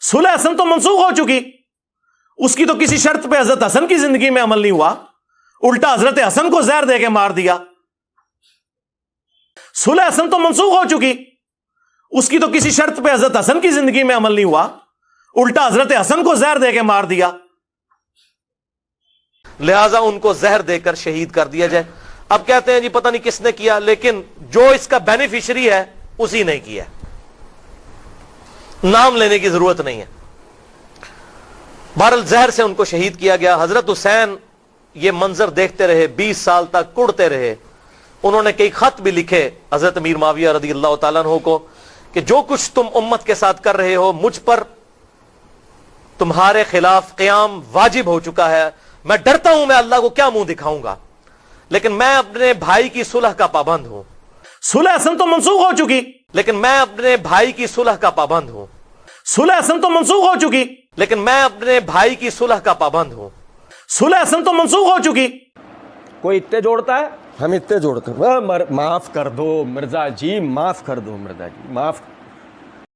सुलह हसन तो मनसूख हो चुकी, उसकी तो किसी शर्त पे हजरत हसन की जिंदगी में अमल नहीं हुआ, उल्टा हजरत हसन को जहर दे के मार दिया। सुलह हसन तो मनसूख हो चुकी, उसकी तो किसी शर्त पे हजरत हसन की जिंदगी में अमल नहीं हुआ, उल्टा हजरत हसन को जहर दे के मार दिया, लिहाजा उनको जहर देकर शहीद कर दिया जाए। अब कहते हैं जी पता नहीं किसने किया, लेकिन जो इसका बेनिफिशियरी है उसी ने किया, नाम लेने की जरूरत नहीं है। बहरहाल जहर से उनको शहीद किया गया। हजरत हुसैन ये मंजर देखते रहे, 20 साल तक कुड़ते रहे। उन्होंने कई खत भी लिखे हजरत अमीर माविया रदी अल्लाह तआला अन्हु को कि जो कुछ तुम उम्मत के साथ कर रहे हो, मुझ पर तुम्हारे खिलाफ क़याम वाजिब हो चुका है। मैं डरता हूं मैं अल्लाह को क्या मुंह दिखाऊंगा, लेकिन मैं अपने भाई की सुलह का पाबंद हूं। सुलह हसन तो मनसूख हो चुकी, लेकिन मैं अपने भाई की सुलह का पाबंद हूं। सुलह हसन तो मनसूख हो चुकी, लेकिन मैं अपने भाई की सुलह का पाबंद हूं। सुलह हसन तो मनसूख हो चुकी। कोई इत्ते जोड़ता है, हम इतने जोड़ते हैं। माफ कर दो मिर्जा जी, माफ कर दो मिर्जा जी, माफ